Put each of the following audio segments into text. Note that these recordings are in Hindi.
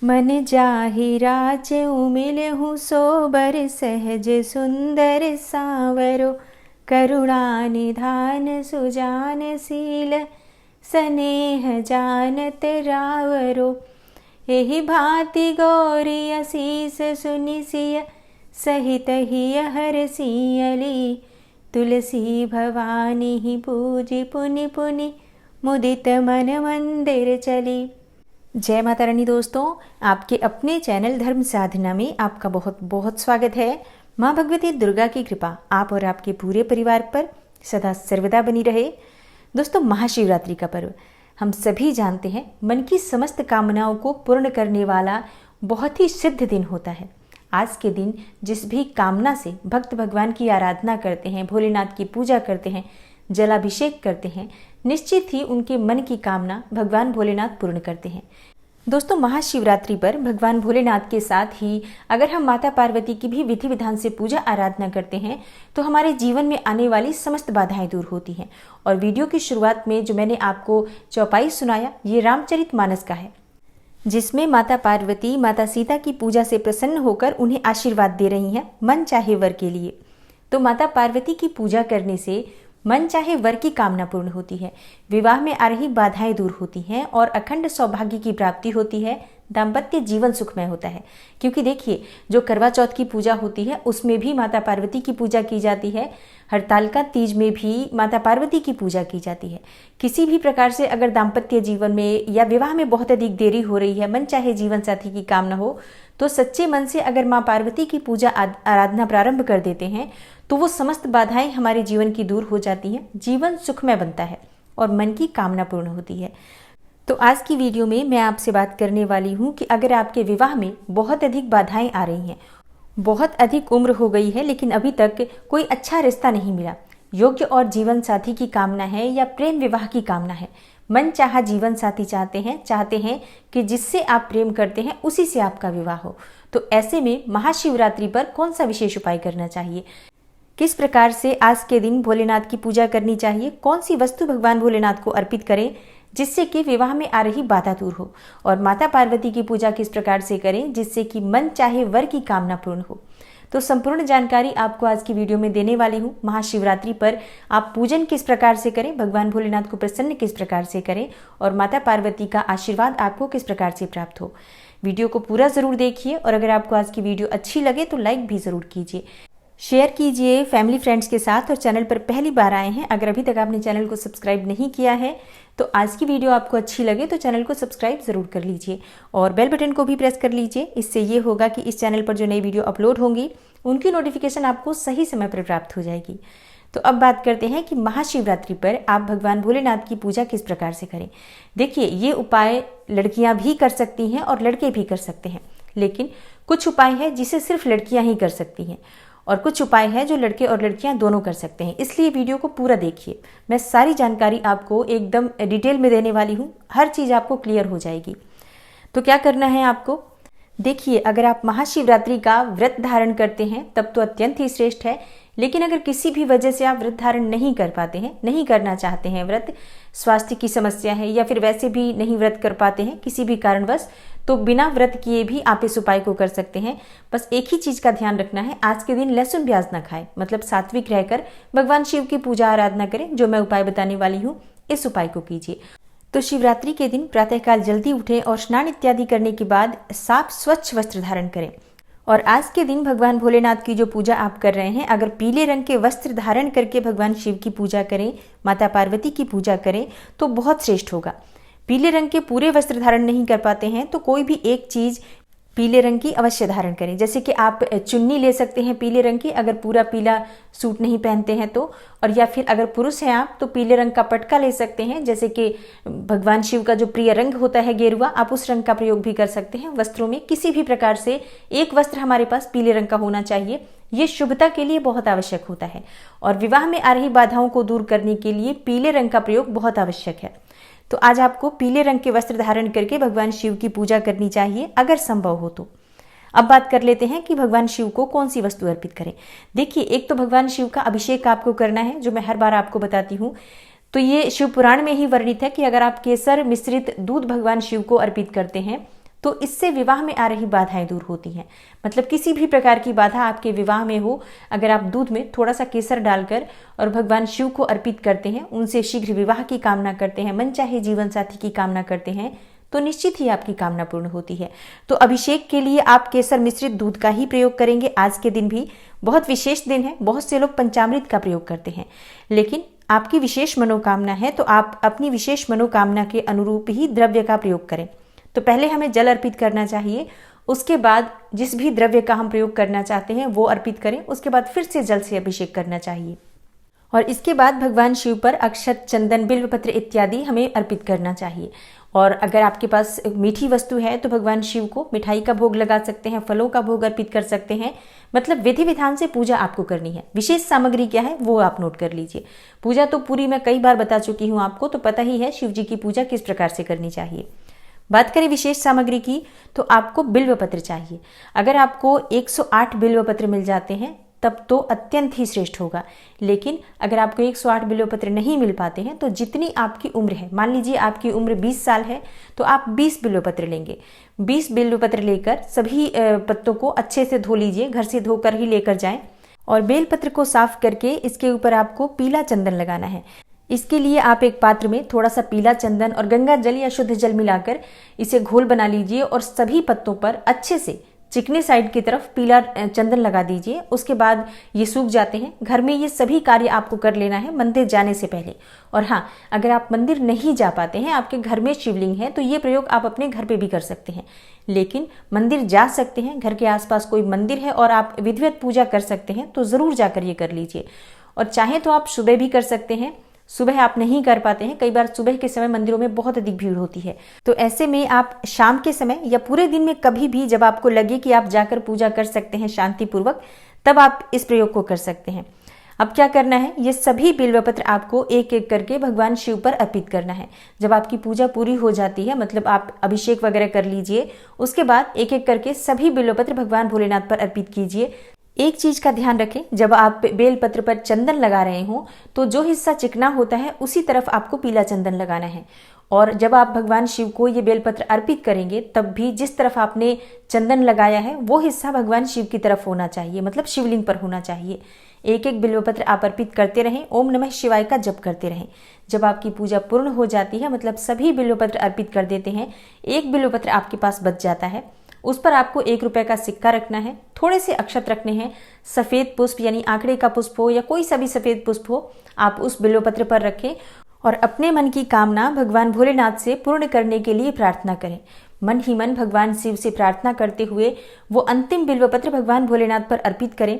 मन जाहि राज उमिलहु सोबर सहज सुंदर सांवरो। करुणा निधान सुजान सील स्नेह जानत रावरो। एहि भांति गौरी असीस सुनिसिय सहित हिय हरसियली। तुलसी भवानी ही पूजी पुनि पुनि मुदित मन मंदिर चली। जय माता रानी दोस्तों, आपके अपने चैनल धर्म साधना में आपका बहुत बहुत स्वागत है। माँ भगवती दुर्गा की कृपा आप और आपके पूरे परिवार पर सदा सर्वदा बनी रहे। दोस्तों, महाशिवरात्रि का पर्व हम सभी जानते हैं मन की समस्त कामनाओं को पूर्ण करने वाला बहुत ही सिद्ध दिन होता है। आज के दिन जिस भी कामना से भक्त भगवान की आराधना करते हैं, भोलेनाथ की पूजा करते हैं, जलाभिषेक करते हैं, निश्चित ही उनके मन की कामना भगवान भोलेनाथ पूर्ण करते हैं। दोस्तों, महाशिवरात्रि पर भगवान भोलेनाथ के साथ ही अगर हम माता पार्वती की भी विधि विधान से पूजा आराधना करते हैं तो हमारे जीवन में आने वाली समस्त बाधाएं दूर होती हैं। और वीडियो की शुरुआत में जो मैंने आपको चौपाई सुनाया, ये रामचरितमानस का है, जिसमें माता पार्वती माता सीता की पूजा से प्रसन्न होकर उन्हें आशीर्वाद दे रही हैं मन चाहे वर के लिए। तो माता पार्वती की पूजा करने से मन चाहे वर की कामना पूर्ण होती है, विवाह में आ रही बाधाएं दूर होती हैं और अखंड सौभाग्य की प्राप्ति होती है, दाम्पत्य जीवन सुखमय होता है। क्योंकि देखिए, जो करवा चौथ की पूजा होती है उसमें भी माता पार्वती की पूजा की जाती है, हरतालिका तीज में भी माता पार्वती की पूजा की जाती है। किसी भी प्रकार से अगर दाम्पत्य जीवन में या विवाह में बहुत अधिक देरी हो रही है, मन चाहे जीवन साथी की कामना हो, तो सच्चे मन से अगर माँ पार्वती की पूजा आराधना प्रारंभ कर देते हैं तो वो समस्त बाधाएं हमारे जीवन की दूर हो जाती हैं, जीवन सुखमय बनता है और मन की कामना पूर्ण होती है। तो आज की वीडियो में मैं आपसे बात करने वाली हूँ कि अगर आपके विवाह में बहुत अधिक बाधाएं आ रही हैं, बहुत अधिक उम्र हो गई है लेकिन अभी तक कोई अच्छा रिश्ता नहीं मिला, योग्य और जीवन साथी की कामना है या प्रेम विवाह की कामना है, मन चाहा जीवन साथी चाहते हैं कि जिससे आप प्रेम करते हैं उसी से आपका विवाह हो, तो ऐसे में महाशिवरात्रि पर कौन सा विशेष उपाय करना चाहिए, किस प्रकार से आज के दिन भोलेनाथ की पूजा करनी चाहिए, कौन सी वस्तु भगवान भोलेनाथ को अर्पित करें जिससे कि विवाह में आ रही बाधा दूर हो, और माता पार्वती की पूजा किस प्रकार से करें जिससे कि मन चाहे वर की कामना पूर्ण हो। तो संपूर्ण जानकारी आपको आज की वीडियो में देने वाली हूँ। महाशिवरात्रि पर आप पूजन किस प्रकार से करें, भगवान भोलेनाथ को प्रसन्न किस प्रकार से करें और माता पार्वती का आशीर्वाद आपको किस प्रकार से प्राप्त हो। वीडियो को पूरा जरूर देखिए और अगर आपको आज की वीडियो अच्छी लगे तो लाइक भी जरूर कीजिए, शेयर कीजिए फैमिली फ्रेंड्स के साथ। और चैनल पर पहली बार आए हैं, अगर अभी तक आपने चैनल को सब्सक्राइब नहीं किया है तो आज की वीडियो आपको अच्छी लगे तो चैनल को सब्सक्राइब जरूर कर लीजिए और बेल बटन को भी प्रेस कर लीजिए। इससे ये होगा कि इस चैनल पर जो नई वीडियो अपलोड होंगी उनकी नोटिफिकेशन आपको सही समय पर प्राप्त हो जाएगी। तो अब बात करते हैं कि महाशिवरात्रि पर आप भगवान भोलेनाथ की पूजा किस प्रकार से करें। देखिए, ये उपाय लड़कियां भी कर सकती हैं और लड़के भी कर सकते हैं, लेकिन कुछ उपाय है जिसे सिर्फ लड़कियां ही कर सकती हैं और कुछ उपाय है जो लड़के और लड़कियां दोनों कर सकते हैं। इसलिए वीडियो को पूरा देखिए, मैं सारी जानकारी आपको एकदम डिटेल में देने वाली हूँ, हर चीज़ आपको क्लियर हो जाएगी। तो क्या करना है आपको, देखिए, अगर आप महाशिवरात्रि का व्रत धारण करते हैं तब तो अत्यंत ही श्रेष्ठ है, लेकिन अगर किसी भी वजह से आप व्रत धारण नहीं कर पाते हैं, नहीं करना चाहते हैं व्रत, स्वास्थ्य की समस्या है या फिर वैसे भी नहीं व्रत कर पाते हैं किसी भी कारणवश, तो बिना व्रत किए भी आप इस उपाय को कर सकते हैं। बस एक ही चीज का ध्यान रखना है, आज के दिन लहसुन प्याज न खाएं, मतलब सात्विक रहकर भगवान शिव की पूजा आराधना करें। जो मैं उपाय बताने वाली हूँ इस उपाय को कीजिए। तो शिवरात्रि के दिन प्रातःकाल जल्दी उठें और स्नान इत्यादि करने के बाद साफ स्वच्छ वस्त्र धारण करें। और आज के दिन भगवान भोलेनाथ की जो पूजा आप कर रहे हैं, अगर पीले रंग के वस्त्र धारण करके भगवान शिव की पूजा करें, माता पार्वती की पूजा करें तो बहुत श्रेष्ठ होगा। पीले रंग के पूरे वस्त्र धारण नहीं कर पाते हैं तो कोई भी एक चीज पीले रंग की अवश्य धारण करें। जैसे कि आप चुन्नी ले सकते हैं पीले रंग की, अगर पूरा पीला सूट नहीं पहनते हैं तो, और या फिर अगर पुरुष हैं आप तो पीले रंग का पटका ले सकते हैं। जैसे कि भगवान शिव का जो प्रिय रंग होता है गेरुआ, आप उस रंग का प्रयोग भी कर सकते हैं वस्त्रों में। किसी भी प्रकार से एक वस्त्र हमारे पास पीले रंग का होना चाहिए, ये शुभता के लिए बहुत आवश्यक होता है और विवाह में आ रही बाधाओं को दूर करने के लिए पीले रंग का प्रयोग बहुत आवश्यक है। तो आज आपको पीले रंग के वस्त्र धारण करके भगवान शिव की पूजा करनी चाहिए अगर संभव हो तो। अब बात कर लेते हैं कि भगवान शिव को कौन सी वस्तु अर्पित करें। देखिए, एक तो भगवान शिव का अभिषेक आपको करना है, जो मैं हर बार आपको बताती हूँ। तो ये शिव पुराण में ही वर्णित है कि अगर आप केसर मिश्रित दूध भगवान शिव को अर्पित करते हैं तो इससे विवाह में आ रही बाधाएं दूर होती हैं। मतलब किसी भी प्रकार की बाधा आपके विवाह में हो, अगर आप दूध में थोड़ा सा केसर डालकर और भगवान शिव को अर्पित करते हैं, उनसे शीघ्र विवाह की कामना करते हैं, मनचाहे जीवन साथी की कामना करते हैं, तो निश्चित ही आपकी कामना पूर्ण होती है। तो अभिषेक के लिए आप केसर मिश्रित दूध का ही प्रयोग करेंगे। आज के दिन भी बहुत विशेष दिन है, बहुत से लोग पंचामृत का प्रयोग करते हैं, लेकिन आपकी विशेष मनोकामना है तो आप अपनी विशेष मनोकामना के अनुरूप ही द्रव्य का प्रयोग करें। तो पहले हमें जल अर्पित करना चाहिए, उसके बाद जिस भी द्रव्य का हम प्रयोग करना चाहते हैं वो अर्पित करें, उसके बाद फिर से जल से अभिषेक करना चाहिए और इसके बाद भगवान शिव पर अक्षत, चंदन, बिल्वपत्र इत्यादि हमें अर्पित करना चाहिए। और अगर आपके पास मीठी वस्तु है तो भगवान शिव को मिठाई का भोग लगा सकते हैं, फलों का भोग अर्पित कर सकते हैं। मतलब विधि विधान से पूजा आपको करनी है। विशेष सामग्री क्या है वो आप नोट कर लीजिए। पूजा तो पूरी मैं कई बार बता चुकी हूँ आपको, तो पता ही है शिव जी की पूजा किस प्रकार से करनी चाहिए। बात करें विशेष सामग्री की तो आपको बिल्वपत्र चाहिए। अगर आपको 108 बिल्वपत्र मिल जाते हैं तब तो अत्यंत ही श्रेष्ठ होगा, लेकिन अगर आपको 108 बिल्वपत्र नहीं मिल पाते हैं तो जितनी आपकी उम्र है, मान लीजिए आपकी उम्र 20 साल है तो आप 20 बिल्वपत्र लेंगे। 20 बिल्वपत्र लेकर सभी पत्तों को अच्छे से धो लीजिए, घर से धोकर ही लेकर जाएं और बेलपत्र को साफ करके इसके ऊपर आपको पीला चंदन लगाना है। इसके लिए आप एक पात्र में थोड़ा सा पीला चंदन और गंगा जल या शुद्ध जल मिलाकर इसे घोल बना लीजिए और सभी पत्तों पर अच्छे से चिकने साइड की तरफ पीला चंदन लगा दीजिए। उसके बाद ये सूख जाते हैं। घर में ये सभी कार्य आपको कर लेना है मंदिर जाने से पहले। और हाँ, अगर आप मंदिर नहीं जा पाते हैं, आपके घर में शिवलिंग है, तो ये प्रयोग आप अपने घर पे भी कर सकते हैं, लेकिन मंदिर जा सकते हैं, घर के आसपास कोई मंदिर है और आप विधिवत पूजा कर सकते हैं तो ज़रूर जाकर ये कर लीजिए। और चाहे तो आप सुबह भी कर सकते हैं, सुबह आप नहीं कर पाते हैं, कई बार सुबह के समय मंदिरों में बहुत अधिक भीड़ होती है, तो ऐसे में आप शाम के समय या पूरे दिन में कभी भी जब आपको लगे कि आप जाकर पूजा कर सकते हैं शांतिपूर्वक, तब आप इस प्रयोग को कर सकते हैं। अब क्या करना है, ये सभी बिल्वपत्र आपको एक एक करके भगवान शिव पर अर्पित करना है। जब आपकी पूजा पूरी हो जाती है, मतलब आप अभिषेक वगैरह कर लीजिए, उसके बाद एक एक करके सभी बिल्वपत्र भगवान भोलेनाथ पर अर्पित कीजिए। एक चीज का ध्यान रखें, जब आप बेलपत्र पर चंदन लगा रहे हो तो जो हिस्सा चिकना होता है उसी तरफ आपको पीला चंदन लगाना है। और जब आप भगवान शिव को ये बेलपत्र अर्पित करेंगे तब भी जिस तरफ आपने चंदन लगाया है वो हिस्सा भगवान शिव की तरफ होना चाहिए, मतलब शिवलिंग पर होना चाहिए। एक एक बिल्वपत्र आप अर्पित करते रहें, ओम नमः शिवाय का जप करते रहें। जब आपकी पूजा पूर्ण हो जाती है, मतलब सभी बिल्वपत्र अर्पित कर देते हैं, एक बिल्वपत्र आपके पास बच जाता है, उस पर आपको 1 रुपए का सिक्का रखना है, थोड़े से अक्षत रखने हैं, सफेद पुष्प यानी आंकड़े का पुष्प हो या कोई सा भी सफेद पुष्प हो, आप उस बिल्वपत्र पर रखें और अपने मन की कामना भगवान भोलेनाथ से पूर्ण करने के लिए प्रार्थना करें। मन ही मन भगवान शिव से प्रार्थना करते हुए वो अंतिम बिल्वपत्र भगवान भोलेनाथ पर अर्पित करें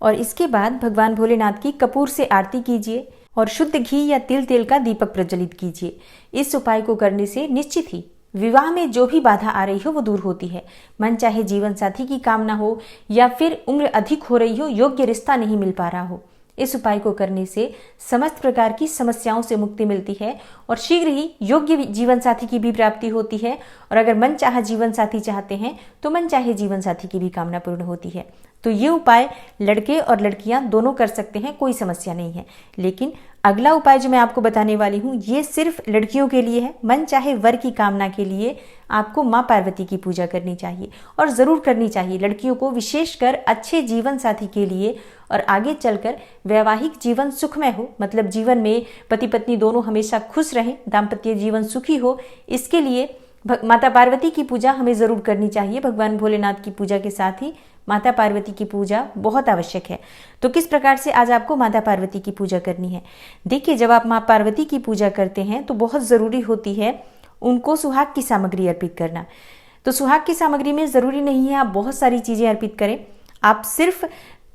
और इसके बाद भगवान भोलेनाथ की कपूर से आरती कीजिए और शुद्ध घी या तिल तेल का दीपक प्रज्वलित कीजिए। इस उपाय को करने से निश्चित ही विवाह में जो भी बाधा आ रही हो वो दूर होती है। मन चाहे जीवन साथी की कामना हो या फिर उम्र अधिक हो रही हो, योग्य रिश्ता नहीं मिल पा रहा हो, इस उपाय को करने से समस्त प्रकार की समस्याओं से मुक्ति मिलती है और शीघ्र ही योग्य जीवन साथी की भी प्राप्ति होती है। और अगर मन चाहा जीवन साथी चाहते हैं तो मन चाहे जीवन साथी की भी कामना पूर्ण होती है। तो ये उपाय लड़के और लड़कियां दोनों कर सकते हैं, कोई समस्या नहीं है। लेकिन अगला उपाय जो मैं आपको बताने वाली हूँ ये सिर्फ लड़कियों के लिए है। मन चाहे वर की कामना के लिए आपको माँ पार्वती की पूजा करनी चाहिए और ज़रूर करनी चाहिए लड़कियों को, विशेषकर अच्छे जीवन साथी के लिए और आगे चलकर वैवाहिक जीवन सुखमय हो, मतलब जीवन में पति पत्नी दोनों हमेशा खुश रहें, दाम्पत्य जीवन सुखी हो, इसके लिए माता पार्वती की पूजा हमें ज़रूर करनी चाहिए। भगवान भोलेनाथ की पूजा के साथ ही माता पार्वती की पूजा बहुत आवश्यक है। तो किस प्रकार से आज आपको माता पार्वती की पूजा करनी है? देखिए, जब आप माँ पार्वती की पूजा करते हैं तो बहुत ज़रूरी होती है उनको सुहाग की सामग्री अर्पित करना। तो सुहाग की सामग्री में ज़रूरी नहीं है आप बहुत सारी चीज़ें अर्पित करें, आप सिर्फ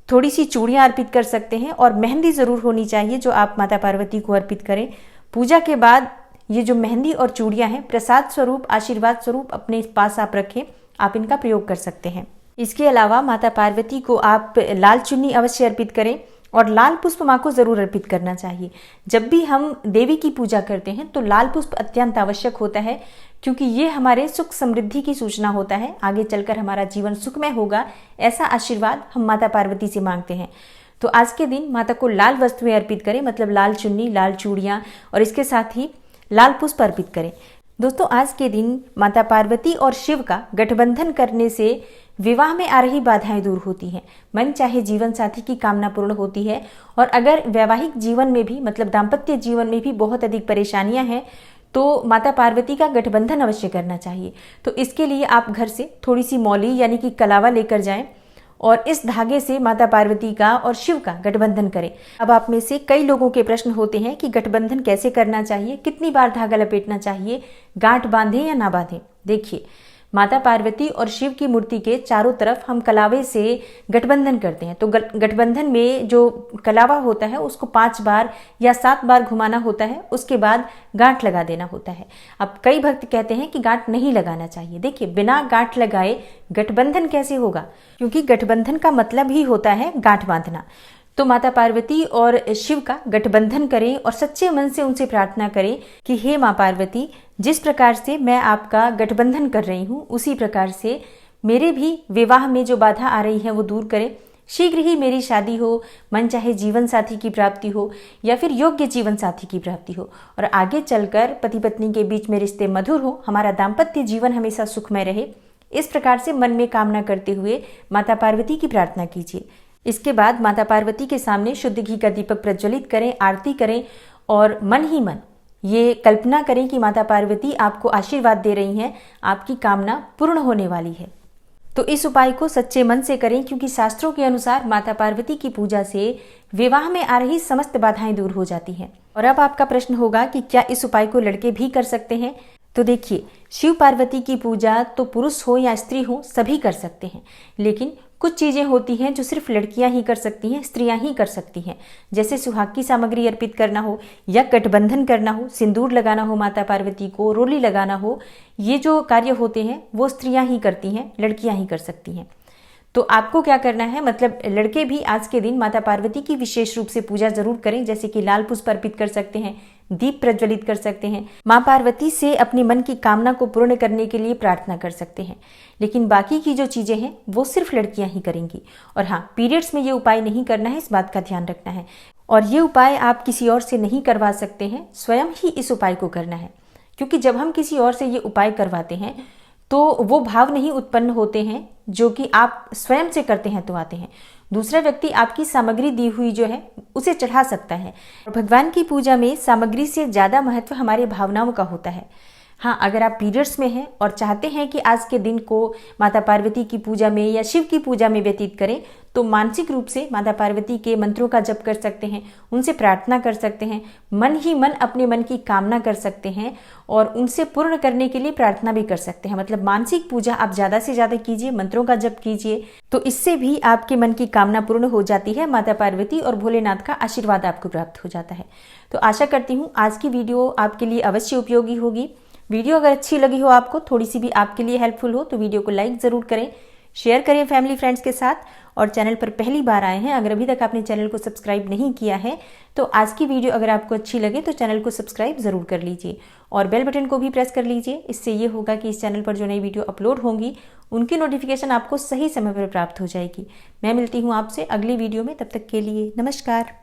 थोड़ी सी चूड़ियाँ अर्पित कर सकते हैं और मेहंदी ज़रूर होनी चाहिए जो आप माता पार्वती को अर्पित करें। पूजा के बाद ये जो मेहंदी और चूड़ियाँ हैं प्रसाद स्वरूप, आशीर्वाद स्वरूप अपने पास आप रखें, आप इनका प्रयोग कर सकते हैं। इसके अलावा माता पार्वती को आप लाल चुन्नी अवश्य अर्पित करें और लाल पुष्प माँ को जरूर अर्पित करना चाहिए। जब भी हम देवी की पूजा करते हैं तो लाल पुष्प अत्यंत आवश्यक होता है, क्योंकि ये हमारे सुख समृद्धि की सूचना होता है। आगे चलकर हमारा जीवन सुखमय होगा, ऐसा आशीर्वाद हम माता पार्वती से मांगते हैं। तो आज के दिन माता को लाल वस्तुएं अर्पित करें, मतलब लाल चुन्नी, लाल चूड़ियाँ और इसके साथ ही लाल पुष्प अर्पित करें। दोस्तों, आज के दिन माता पार्वती और शिव का गठबंधन करने से विवाह में आ रही बाधाएं दूर होती हैं, मन चाहे जीवन साथी की कामना पूर्ण होती है। और अगर वैवाहिक जीवन में भी मतलब दाम्पत्य जीवन में भी बहुत अधिक परेशानियां हैं तो माता पार्वती का गठबंधन अवश्य करना चाहिए। तो इसके लिए आप घर से थोड़ी सी मौली यानी कि कलावा लेकर जाएं और इस धागे से माता पार्वती का और शिव का गठबंधन करें। अब आप में से कई लोगों के प्रश्न होते हैं कि गठबंधन कैसे करना चाहिए, कितनी बार धागा लपेटना चाहिए, गांठ बांधें या ना बांधें। देखिए, माता पार्वती और शिव की मूर्ति के चारों तरफ हम कलावे से गठबंधन करते हैं। तो गठबंधन में जो कलावा होता है उसको 5 बार या 7 बार घुमाना होता है, उसके बाद गांठ लगा देना होता है। अब कई भक्त कहते हैं कि गांठ नहीं लगाना चाहिए। देखिए, बिना गांठ लगाए गठबंधन कैसे होगा, क्योंकि गठबंधन का मतलब ही होता है गांठ बांधना। तो माता पार्वती और शिव का गठबंधन करें और सच्चे मन से उनसे प्रार्थना करें कि हे माँ पार्वती, जिस प्रकार से मैं आपका गठबंधन कर रही हूँ उसी प्रकार से मेरे भी विवाह में जो बाधा आ रही है वो दूर करें। शीघ्र ही मेरी शादी हो, मन चाहे जीवन साथी की प्राप्ति हो या फिर योग्य जीवन साथी की प्राप्ति हो, और आगे चलकर पति पत्नी के बीच में रिश्ते मधुर हो, हमारा दाम्पत्य जीवन हमेशा सुखमय रहे। इस प्रकार से मन में कामना करते हुए माता पार्वती की प्रार्थना कीजिए। इसके बाद माता पार्वती के सामने शुद्ध घी का दीपक प्रज्वलित करें, आरती करें और मन ही मन ये कल्पना करें कि माता पार्वती आपको आशीर्वाद दे रही हैं, आपकी कामना पूर्ण होने वाली है। तो इस उपाय को सच्चे मन से करें, क्योंकि शास्त्रों के अनुसार माता पार्वती की पूजा से विवाह में आ रही समस्त बाधाएं दूर हो जाती हैं। और अब आपका प्रश्न होगा कि क्या इस उपाय को लड़के भी कर सकते हैं? तो देखिए, शिव पार्वती की पूजा तो पुरुष हो या स्त्री हो सभी कर सकते हैं, लेकिन कुछ चीजें होती हैं जो सिर्फ लड़कियां ही कर सकती हैं, स्त्रियां ही कर सकती हैं। जैसे सुहाग की सामग्री अर्पित करना हो या गठबंधन करना हो, सिंदूर लगाना हो माता पार्वती को, रोली लगाना हो, ये जो कार्य होते हैं वो स्त्रियां ही करती हैं, लड़कियां ही कर सकती हैं। तो आपको क्या करना है, मतलब लड़के भी आज के दिन माता पार्वती की विशेष रूप से पूजा जरूर करें। जैसे कि लाल पुष्प अर्पित कर सकते हैं, दीप प्रज्वलित कर सकते हैं, माँ पार्वती से अपने मन की कामना को पूर्ण करने के लिए प्रार्थना कर सकते हैं। लेकिन बाकी की जो चीजें हैं वो सिर्फ लड़कियां ही करेंगी। और हाँ, पीरियड्स में ये उपाय नहीं करना है, इस बात का ध्यान रखना है। और ये उपाय आप किसी और से नहीं करवा सकते हैं, स्वयं ही इस उपाय को करना है। क्योंकि जब हम किसी और से ये उपाय करवाते हैं तो वो भाव नहीं उत्पन्न होते हैं जो कि आप स्वयं से करते हैं तो आते हैं। दूसरा व्यक्ति आपकी सामग्री दी हुई जो है उसे चढ़ा सकता है। और भगवान की पूजा में सामग्री से ज्यादा महत्व हमारे भावनाओं का होता है। हाँ, अगर आप पीरियड्स में हैं और चाहते हैं कि आज के दिन को माता पार्वती की पूजा में या शिव की पूजा में व्यतीत करें, तो मानसिक रूप से माता पार्वती के मंत्रों का जप कर सकते हैं, उनसे प्रार्थना कर सकते हैं, मन ही मन अपने मन की कामना कर सकते हैं और उनसे पूर्ण करने के लिए प्रार्थना भी कर सकते हैं। मतलब मानसिक पूजा आप ज्यादा से ज्यादा कीजिए, मंत्रों का जप कीजिए, तो इससे भी आपके मन की कामना पूर्ण हो जाती है। माता पार्वती और भोलेनाथ का आशीर्वाद आपको प्राप्त हो जाता है। तो आशा करती हूँ आज की वीडियो आपके लिए अवश्य उपयोगी होगी। वीडियो अगर अच्छी लगी हो, आपको थोड़ी सी भी आपके लिए हेल्पफुल हो, तो वीडियो को लाइक जरूर करें, शेयर करें फैमिली फ्रेंड्स के साथ। और चैनल पर पहली बार आए हैं, अगर अभी तक आपने चैनल को सब्सक्राइब नहीं किया है तो आज की वीडियो अगर आपको अच्छी लगे तो चैनल को सब्सक्राइब जरूर कर लीजिए और बेल बटन को भी प्रेस कर लीजिए। इससे ये होगा कि इस चैनल पर जो नई वीडियो अपलोड होंगी उनकी नोटिफिकेशन आपको सही समय पर प्राप्त हो जाएगी। मैं मिलती हूँ आपसे अगली वीडियो में, तब तक के लिए नमस्कार।